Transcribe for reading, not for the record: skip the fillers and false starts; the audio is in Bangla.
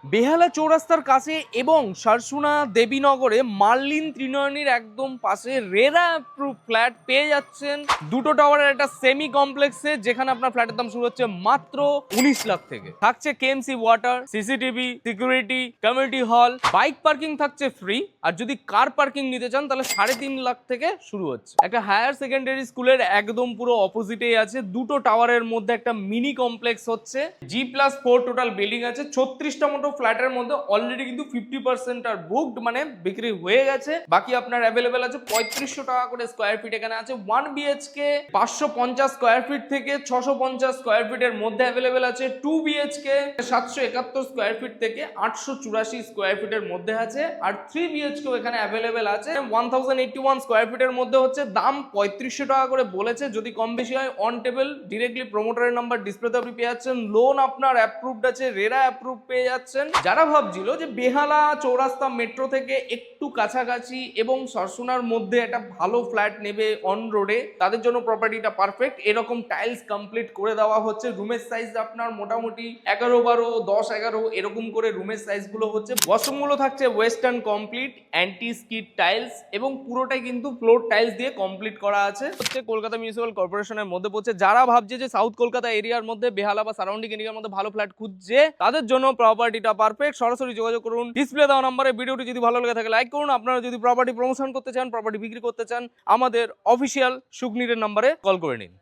বেহালা চৌরাস্তার কাছে এবং সারসুনা দেবীনগরে মার্লিন ত্রিনয়নীর একদম পাশে রেরা অ্যাপ্রুভ ফ্ল্যাট পেয়ে যাচ্ছেন দুটো টাওয়ারের একটা সেমি কমপ্লেক্সে, যেখানে আপনার ফ্ল্যাটের দাম শুরু হচ্ছে মাত্র 19 লাখ থেকে। থাকছে KMC water, CCTV, security, community hall, bike parking থাকছে ফ্রি। আর যদি কার পার্কিং নিতে চান তাহলে 3.5 লাখ থেকে শুরু হচ্ছে। একটা হায়ার সেকেন্ডারি স্কুলের একদম পুরো অপোজিটেই আছে, দুটো টাওয়ারের মধ্যে একটা মিনি কমপ্লেক্স হচ্ছে। G+4 টোটাল বিল্ডিং আছে। 36টা মতো ফ্ল্যাটের মধ্যে অলরেডি কিন্তু 50% আর বুকড, মানে বিক্রি হয়ে গেছে। বাকি আপনার অ্যাভেলেবেল আছে 3500 টাকা করে স্কোয়ার ফিট। এখানে আছে 1 বিএইচকে 550 স্কোয়ার ফিট থেকে 650 স্কোয়ার ফিটের মধ্যে অ্যাভেলেবেল আছে। 2 বিএইচকে 771 স্কোয়ার ফিট থেকে 884 স্কোয়ার ফিটের মধ্যে আছে। আর 3 বিএইচকে এখানে অ্যাভেলেবেল আছে 1081 স্কোয়ার ফিটের মধ্যে হচ্ছে। দাম 3500 টাকা করে বলেছে, যদি কম বেশি হয় অন টেবিল। ডিরেক্টলি প্রমোটারের নাম্বার ডিসপ্লেতে আপনি পেয়ে যাচ্ছেন। লোন আপনার অ্যাপ্রুভড আছে, রেরা অ্যাপ্রুভ পেয়ে যাচ্ছেন। যারা ভাবছিল যে বেহালা চৌরাস্তা মেট্রো থেকে একটু কাছাকাছি এবং সরসুনার মধ্যে একটা ভালো ফ্ল্যাট নেবে অন রোডে, তাদের জন্য প্রপার্টিটা পারফেক্ট। এরকম টাইলস কমপ্লিট করে দেওয়া হচ্ছে। রুমের সাইজ আপনার মোটামুটি 11-12, 10-11 এরকম করে রুমের সাইজ গুলো হচ্ছে। ওয়াশরুমগুলো থাকছে western complete anti skid tiles এবং পুরোটাই কিন্তু ফ্লোর টাইলস দিয়ে কমপ্লিট করা আছে। হচ্ছে কলকাতা মিউনিসিপাল কর্পোরেশনের মধ্যে পড়ছে। যারা ভাবছে যে সাউথ কলকাতা এরিয়ার মধ্যে বেহালা বা সারাউন্ডিং এরিয়ার মধ্যে ভালো ফ্ল্যাট খুঁজছে, তাদের জন্য প্রপার্টিটা পারফেক্ট। সরাসরি যোগাযোগ করুন ডিসপ্লে দেওয়া নম্বরে। ভিডিওটি যদি ভালো লাগে থাকে লাইক করুন। আপনারা যদি প্রপার্টি প্রমোশন করতে চান, প্রপার্টি বিক্রি করতে চান, আমাদের অফিসিয়াল সুকনিরের নম্বরে কল করে নিন।